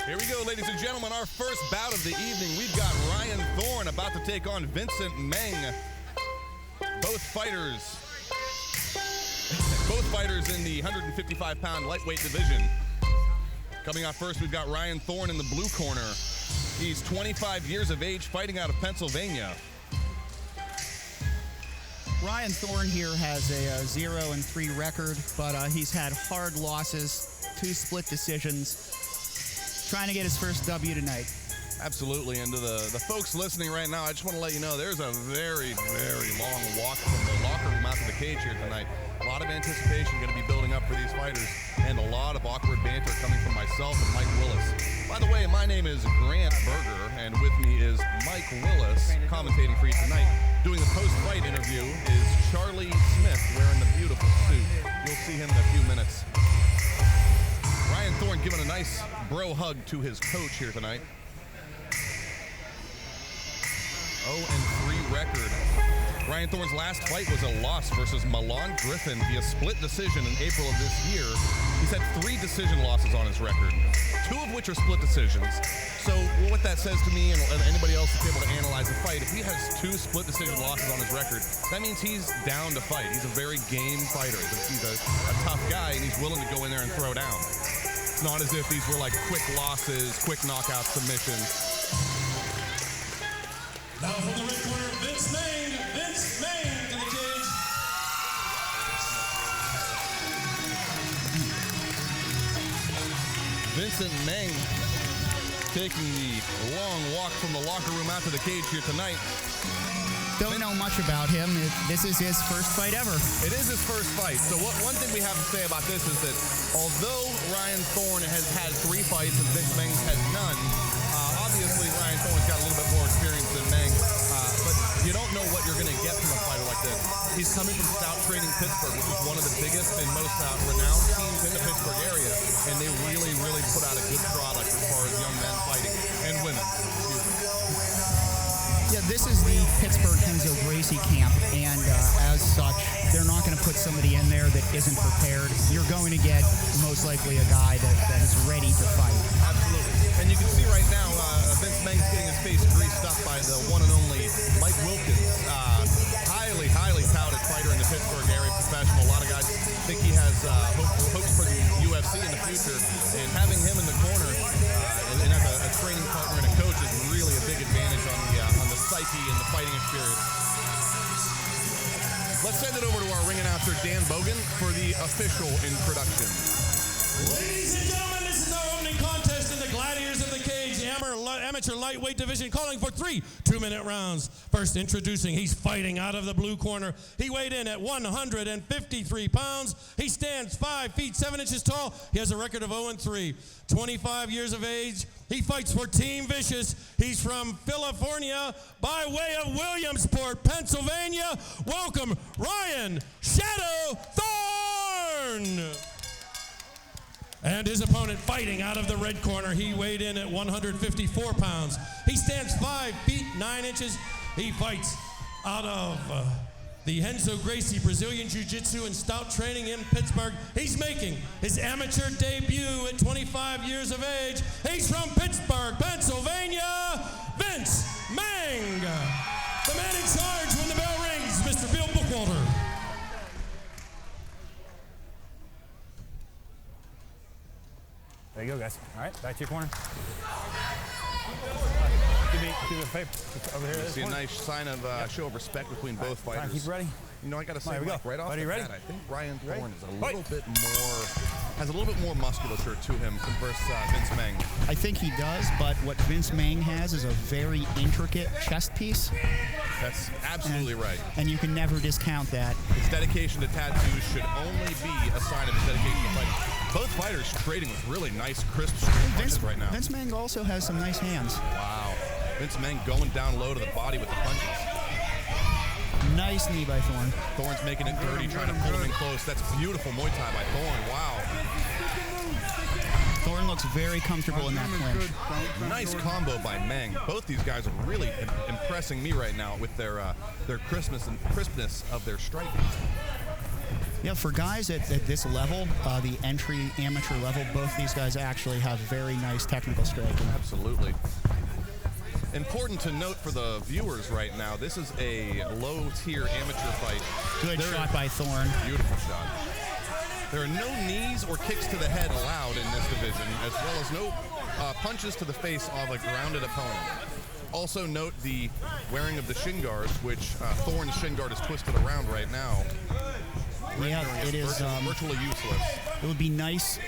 Here we go, ladies and gentlemen, our first bout of the evening. We've got Ryan Thorne about to take on Vincent Meng. Both fighters in the 155-pound lightweight division. Coming off first, we've got Ryan Thorne in the blue corner. He's 25 years of age, fighting out of Pennsylvania. Ryan Thorne here has a 0-3 record, but he's had hard losses, 2 split decisions. Trying to get his first W tonight. Absolutely, and to the folks listening right now, I just want to let you know there's a very, very long walk from the locker room out to the cage here tonight. A lot of anticipation going to be building up for these fighters, and a lot of awkward banter coming from myself and Mike Willis. By the way, my name is Grant Berger, and with me is Mike Willis, commentating for you tonight. Doing the post-fight interview is Charlie Smith, wearing the beautiful suit. You'll see him in a few minutes. Ryan Thorne giving a nice bro hug to his coach here tonight. 0-3 record. Ryan Thorne's last fight was a loss versus Milan Griffin via split decision in April of this year. He's had 3 decision losses on his record, 2 of which are split decisions. So what that says to me and anybody else that's able to analyze the fight, if he has 2 split decision losses on his record, that means he's down to fight. He's a very game fighter. He's a tough guy, and he's willing to go in there and throw down. It's not as if these were like quick losses, quick knockout submissions. Now from the red corner, Vince Meng to the cage. Vincent Meng taking the long walk from the locker room out to the cage here tonight. Don't know much about him. This is his first fight ever. It is his first fight. So one thing we have to say about this is that although Ryan Thorne has had 3 fights and Vince Meng has none, obviously Ryan Thorne's got a little bit more experience than Meng, but you don't know what you're going to get from a fighter like this. He's coming from Stout Training Pittsburgh, which is one of the biggest and most renowned teams in the Pittsburgh area, and they really, really put out a good product as far as young men fighting, and women. Yeah, this is the Pittsburgh Renzo Gracie camp, and as such, they're not going to put somebody in there that isn't prepared. You're going to get most likely a guy that is ready to fight. Absolutely. And you can see right now, Vince Meng's getting his face greased up by the one and only Mike Wilkins. Highly, highly touted fighter in the Pittsburgh area, professional. A lot of guys think he has hopes for the UFC in the future, and having him in the corner and have a training partner and a coach is really a big advantage on the psyche and the fighting experience. Let's send it over to our ring announcer, Dan Bogan, for the official introduction. Ladies and gentlemen, this is our opening contest in the Gladiators of the Cage amateur lightweight division, calling for 3 2-minute rounds. First introducing, he's fighting out of the blue corner. He weighed in at 153 pounds. He stands 5 feet 7 inches tall. He has a record of 0-3. 25 years of age. He fights for Team Vicious. He's from California by way of Williamsport, Pennsylvania. Welcome, Ryan "Shadow" Thorne. And his opponent fighting out of the red corner. He weighed in at 154 pounds. He stands 5 feet 9 inches. He fights out of the Renzo Gracie Brazilian Jiu-Jitsu and Stout Training in Pittsburgh. He's making his amateur debut at 25 years of age. He's from Pittsburgh, Pennsylvania, Vince Meng. The man in charge when the bell rings, Mr. Bill Bookwalter. There you go, guys. All right, back to your corner. Do me a favor. Over here. See a nice sign of show of respect between both fighters. Keep ready. You know, I got to say, Right, Mike, right off Buddy, the ready? bat, I think Ryan Thorne is a little bit more, has a little bit more musculature to him versus Vince Meng. I think he does, but what Vince Meng has is a very intricate chest piece. That's absolutely right. And you can never discount that. His dedication to tattoos should only be a sign of his dedication to fighting. Both fighters trading with really nice, crisp punches right now. Vince Meng also has some nice hands. Wow. Vince Meng going down low to the body with the punches. Nice knee by Thorne. Thorne's making it dirty, trying to pull him in close. That's beautiful Muay Thai by Thorne. Wow. Thorne looks very comfortable in that clinch. Nice combo by Meng. Both these guys are really impressing me right now with their crispness of their striking. Yeah, for guys at this level, the entry amateur level, both these guys actually have very nice technical striking. Absolutely. Important to note for the viewers right now, this is a low-tier amateur fight. Good shot by Thorne. Beautiful shot. There are no knees or kicks to the head allowed in this division, as well as no punches to the face of a grounded opponent. Also note the wearing of the shin guards, which Thorne's shin guard is twisted around right now. Yeah, it is virtually useless. It would be nice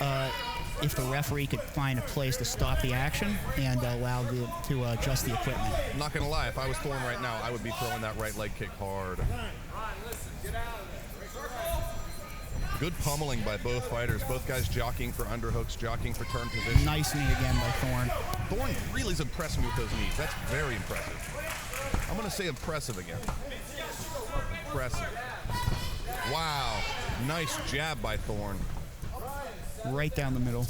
if the referee could find a place to stop the action and allow to adjust the equipment. I'm not going to lie, if I was Thorne right now, I would be throwing that right leg kick hard. Good pummeling by both fighters. Both guys jockeying for underhooks, jockeying for turn position. Nice knee again by Thorne. Thorne really is impressing me with those knees. That's very impressive. I'm going to say impressive again. Impressive. Wow. Nice jab by Thorne. Right down the middle.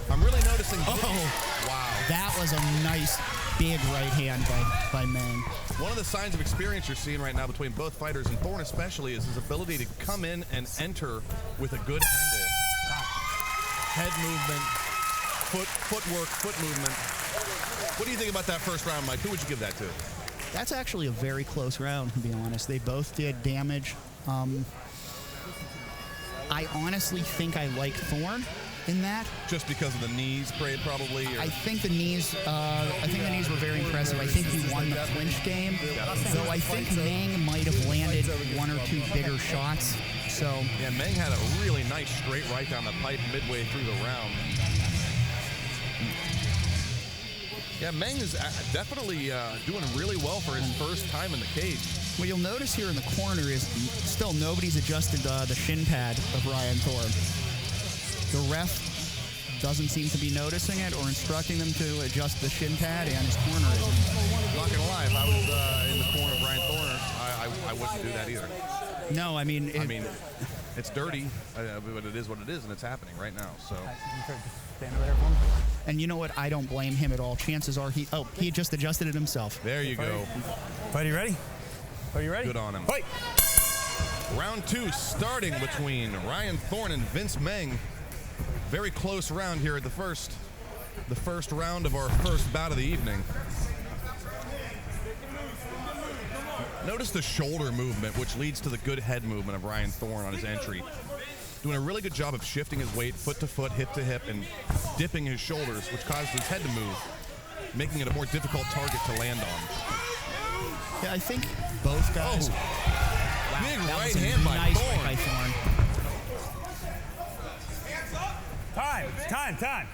I'm really noticing. Oh, wow. That was a nice big right hand by Meng. One of the signs of experience you're seeing right now between both fighters, and Thorne especially, is his ability to come in and enter with a good angle. Head movement, footwork, foot movement. What do you think about that first round, Mike? Who would you give that to? That's actually a very close round, to be honest. They both did damage. I honestly think I like Thorne in that. Just because of the knees, probably? Or? I think the knees. I think the knees were very impressive. I think he won the clinch game, though. I think Meng might have landed one or two bigger shots. So yeah, Meng had a really nice straight right down the pipe midway through the round. Yeah, Meng is definitely doing really well for his first time in the cage. What you'll notice here in the corner is still nobody's adjusted the shin pad of Ryan Thorne. The ref doesn't seem to be noticing it or instructing them to adjust the shin pad, and his corner isn't. Not gonna lie, if I was in the corner of Ryan Thorne, I wouldn't do that either. No, I mean, it's dirty, but it is what it is, and it's happening right now. So. Stand over there for me. And you know what? I don't blame him at all. Chances are he just adjusted it himself. There you go. Fight, you ready? Are you ready? Good on him. Fight. Round two starting between Ryan Thorne and Vince Meng. Very close round here at the first round of our first bout of the evening. Notice the shoulder movement, which leads to the good head movement of Ryan Thorne on his entry. Doing a really good job of shifting his weight foot to foot, hip to hip, and dipping his shoulders, which causes his head to move, making it a more difficult target to land on. Yeah, I think both guys. Wow, big that right was a hand by nice Thorne. By Thorne. Time.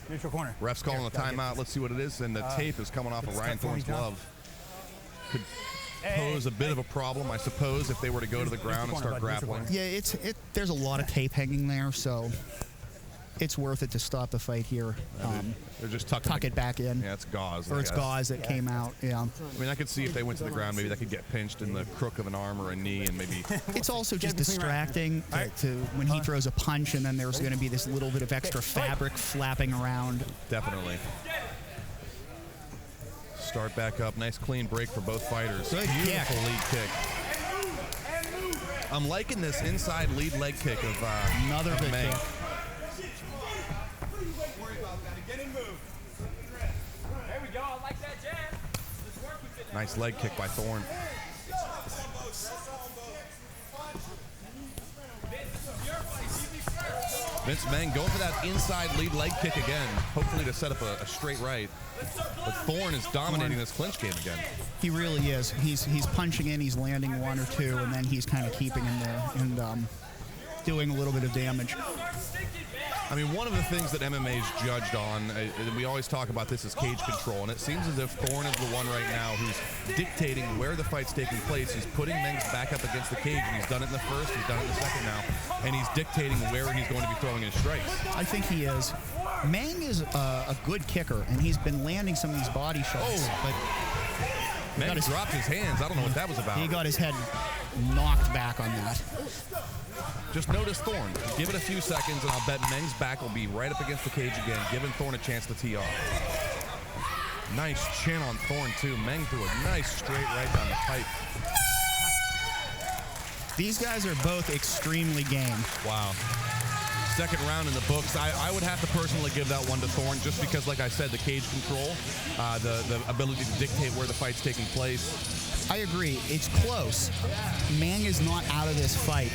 Neutral corner. Ref's calling a timeout. Let's see what it is. And the tape is coming off of Ryan Thorne's glove. Could pose a bit of a problem, I suppose, if they were to go to the ground and start grappling. Yeah, there's a lot of tape hanging there, so it's worth it to stop the fight here. They're just tuck it back in. Yeah, it's gauze. Or it's gauze that came out, yeah. I mean, I could see if they went to the ground, maybe that could get pinched in the crook of an arm or a knee, and maybe... It's also just distracting to when he throws a punch, and then there's going to be this little bit of extra fabric flapping around. Definitely. Start back up. Nice clean break for both fighters. Good Beautiful lead kick. I'm liking this inside lead leg kick of another good Meng. kick. Nice leg kick by Thorne. Vince Meng going for that inside lead leg kick again, hopefully to set up a straight right. But Thorne is dominating this clinch game again. He really is. He's punching in, he's landing one or two, and then he's kind of keeping him there and doing a little bit of damage. I mean, one of the things that MMA is judged on, and we always talk about this, is cage control. And it seems as if Thorne is the one right now who's dictating where the fight's taking place. He's putting Meng's back up against the cage, and he's done it in the first, he's done it in the second now. And he's dictating where he's going to be throwing his strikes. I think he is. Meng is a good kicker, and he's been landing some of these body shots. But Meng dropped his hands. I don't know what that was about. He got his head knocked back on that. Just notice Thorne. Give it a few seconds, and I'll bet Meng's back will be right up against the cage again, giving Thorne a chance to tee off. Nice chin on Thorne, too. Meng threw a nice straight right down the pipe. These guys are both extremely game. Wow. Second round in the books. I would have to personally give that one to Thorne just because, like I said, the cage control, the ability to dictate where the fight's taking place. I agree. It's close. Meng is not out of this fight.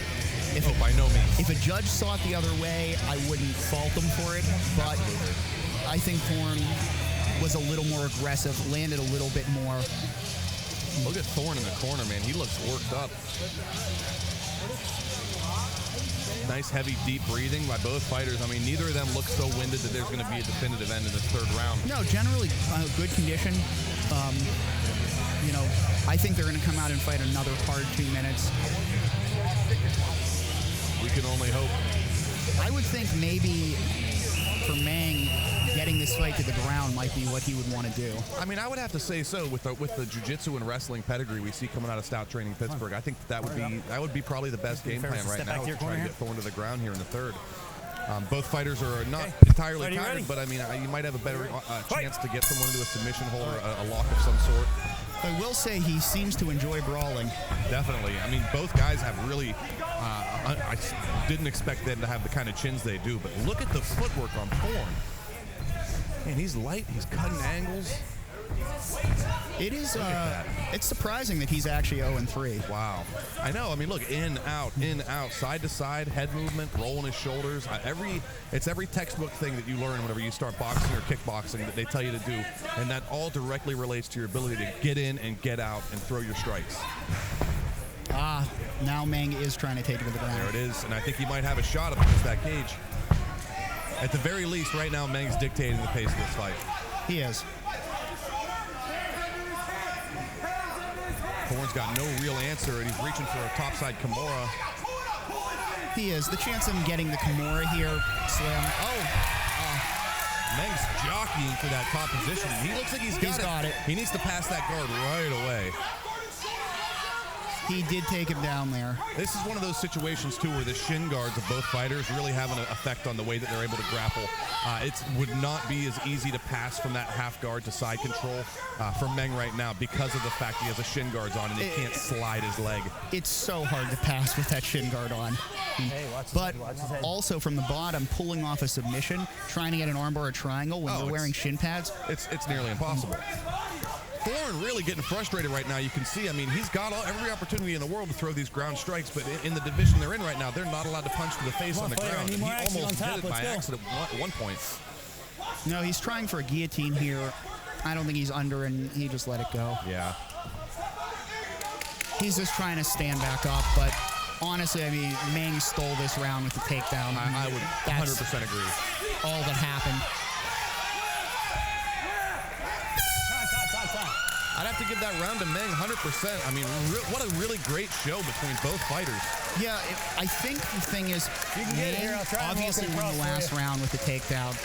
By no means. If a judge saw it the other way, I wouldn't fault them for it. But I think Thorne was a little more aggressive, landed a little bit more. Look at Thorne in the corner, man. He looks worked up. Nice, heavy, deep breathing by both fighters. I mean, neither of them look so winded that there's going to be a definitive end in this third round. No, generally good condition. I think they're going to come out and fight another hard 2 minutes. We can only hope. I would think maybe for Meng, getting this fight to the ground might be what he would want to do. I mean, I would have to say so with the jiu-jitsu and wrestling pedigree we see coming out of Stout Training Pittsburgh. I think that would be probably the best game plan right now to try to get Thorne to the ground here in the third. Both fighters are not entirely tired, but I mean, you might have a better chance to get someone into a submission hold or a lock of some sort. I will say he seems to enjoy brawling. Definitely. I mean, both guys have really, I didn't expect them to have the kind of chins they do, but look at the footwork on Thorne. Man, he's light, he's cutting angles. It is, it's surprising that he's actually 0-3. Wow. I know. I mean, look, in, out, side to side, head movement, rolling his shoulders. It's every textbook thing that you learn whenever you start boxing or kickboxing that they tell you to do, and that all directly relates to your ability to get in and get out and throw your strikes. Now Meng is trying to take it to the ground. There it is, and I think he might have a shot up against that cage. At the very least, right now, Meng's dictating the pace of this fight. He is. Thorne's got no real answer, and he's reaching for a topside Kimura. He is. The chance of him getting the Kimura here, slim. Meng's jockeying for that top position. He looks like he's got it. He needs to pass that guard right away. He did take him down there. This is one of those situations, too, where the shin guards of both fighters really have an effect on the way that they're able to grapple. It would not be as easy to pass from that half guard to side control from Meng right now because of the fact he has a shin guards on and he can't slide his leg. It's so hard to pass with that shin guard on. Hey, but also from the bottom, pulling off a submission, trying to get an armbar or triangle when you're wearing shin pads. It's nearly impossible. Thorne really getting frustrated right now. You can see, I mean, he's got every opportunity in the world to throw these ground strikes, but in the division they're in right now, they're not allowed to punch to the face on the ground. He almost did it by accident at one point. No, he's trying for a guillotine here. I don't think he's under, and he just let it go. Yeah. He's just trying to stand back up, but honestly, I mean, Meng stole this round with the takedown. I would 100% agree. All that happened. I'd have to give that round to Meng 100%. I mean, what a really great show between both fighters. Yeah, I think the thing is, Meng obviously won the last round with the takedown,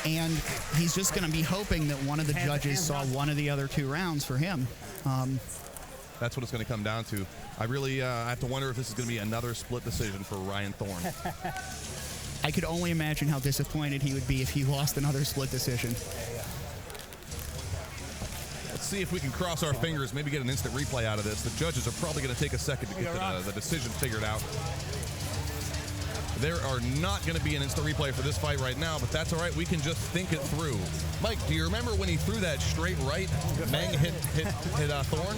and he's just going to be hoping that one of the judges saw one of the other 2 rounds for him. That's what it's going to come down to. I really have to wonder if this is going to be another split decision for Ryan Thorne. I could only imagine how disappointed he would be if he lost another split decision. Let's see if we can cross our fingers, maybe get an instant replay out of this. The judges are probably going to take a second to get the decision figured out. There are not going to be an instant replay for this fight right now, but that's all right. We can just think it through. Mike, do you remember when he threw that straight right? Meng hit Thorne?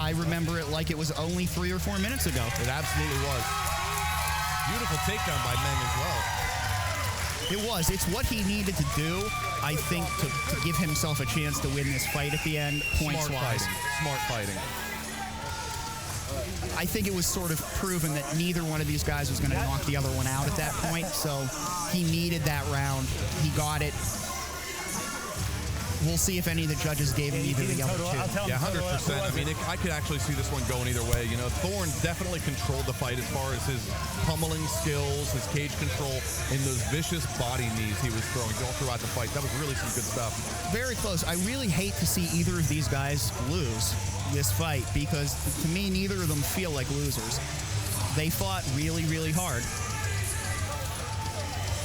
I remember it like it was only 3 or 4 minutes ago. It absolutely was. Beautiful takedown by Meng as well. It was. It's what he needed to do, I think, to give himself a chance to win this fight at the end, points-wise. Smart fighting. I think it was sort of proven that neither one of these guys was going to knock the other one out at that point, so he needed that round. He got it. We'll see if any of the judges gave him either the other 2. Yeah, 100%. I mean, I could actually see this one going either way. You know, Thorne definitely controlled the fight as far as his pummeling skills, his cage control, and those vicious body knees he was throwing all throughout the fight. That was really some good stuff. Very close. I really hate to see either of these guys lose this fight because, to me, neither of them feel like losers. They fought really, really hard.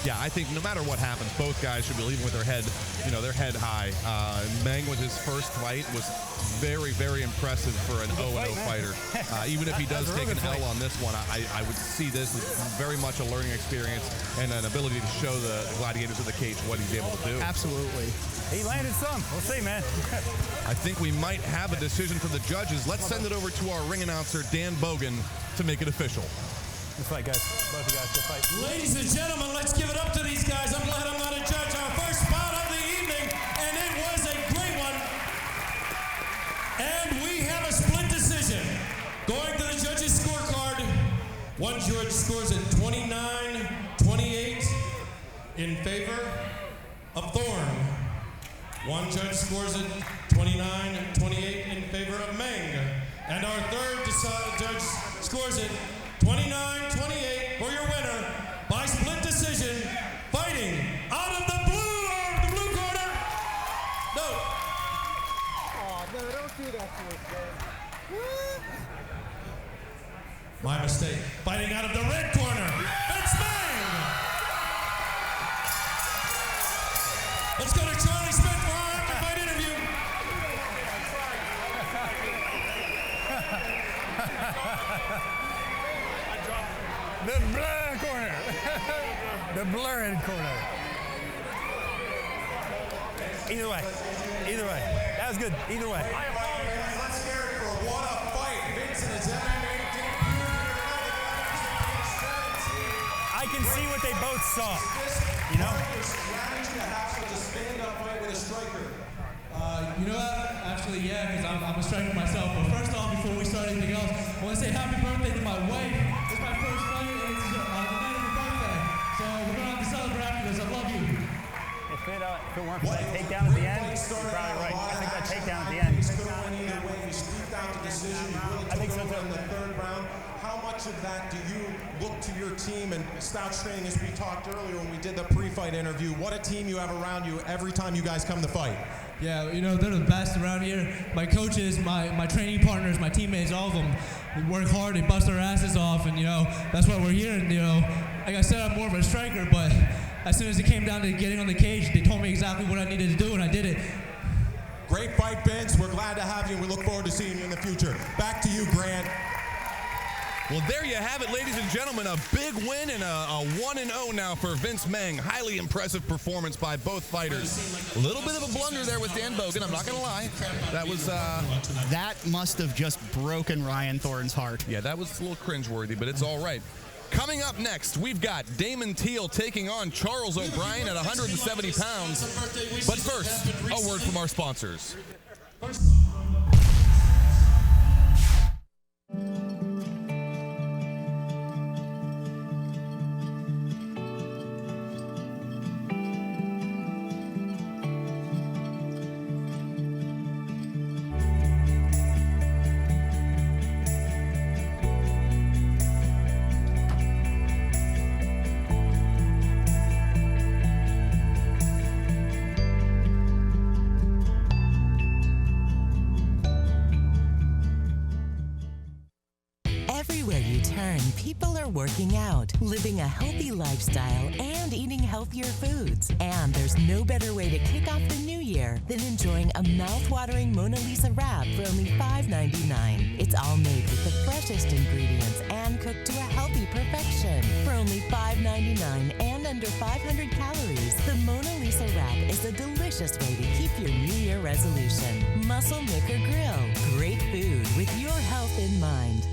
Yeah, I think no matter what happens, both guys should be leaving with their head, their head high. Meng with his first fight was very, very impressive for an 0-0 fighter. Even if he does take an L on this one, I would see this as very much a learning experience and an ability to show the gladiators of the cage what he's able to do. Absolutely. He landed some. We'll see, man. I think we might have a decision from the judges. Let's send it over to our ring announcer, Dan Bogan, to make it official. Good fight, guys. Both you guys, good fight. Ladies and gentlemen, let's give it up to these guys. I'm glad I'm not a judge. Our first bout of the evening, and it was a great one. And we have a split decision. Going to the judges' scorecard, one judge scores it 29-28 in favor of Thorne. One judge scores it 29-28 in favor of Meng. And our third judge scores it 29-28 for your winner by split decision, fighting out of the blue corner. No. Oh, no, don't do that to us, man. My mistake. Fighting out of the red corner, Vincent Meng. Let's go to Charlie Smith for our after-fight interview. The blur corner. The blurred corner. Either way. That was good. Either way. Let's hear it for what a fight. Vincent is MMA debut. I can see what they both saw. You know? Strategy to have such a stand-up fight with a striker. You know what? Actually, yeah, because I'm a striker myself. But first off, before we start anything else, I want to say happy birthday to my wife. It's my first fight, and it's the night of her birthday. So we're going to have to celebrate after this. I love you. If it weren't for that takedown at the end, you're probably right. I think that takedown at the end. I think so too. In the third round, how much of that do you look to your team and Stouch training, as we talked earlier when we did the pre-fight interview? What a team you have around you every time you guys come to fight. Yeah, you know, they're the best around here. My coaches, my training partners, my teammates, all of them, they work hard, they bust their asses off, and, you know, that's why we're here. And, you know, like I said, I'm more of a striker, but as soon as it came down to getting on the cage, they told me exactly what I needed to do, and I did it. Great fight, Vince. We're glad to have you, and we look forward to seeing you in the future. Back to you, Grant. Well, there you have it, ladies and gentlemen. A big win and a 1-0 now for Vince Meng. Highly impressive performance by both fighters. A little bit of a blunder there with Dan Bogan, I'm not going to lie. That was... That must have just broken Ryan Thorne's heart. Yeah, that was a little cringeworthy, but it's all right. Coming up next, we've got Damon Teal taking on Charles O'Brien at 170 pounds. But first, a word from our sponsors. People are working out, living a healthy lifestyle, and eating healthier foods. And there's no better way to kick off the new year than enjoying a mouth-watering Mona Lisa wrap for only $5.99. It's all made with the freshest ingredients and cooked to a healthy perfection. For only $5.99 and under 500 calories, the Mona Lisa wrap is a delicious way to keep your New Year resolution. Muscle Maker Grill. Great food with your health in mind.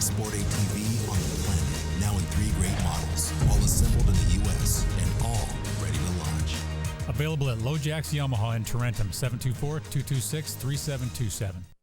Sport ATV on the planet, now in 3 great models, all assembled in the U.S. and all ready to launch. Available at LoJack's Yamaha in Tarentum, 724-226-3727.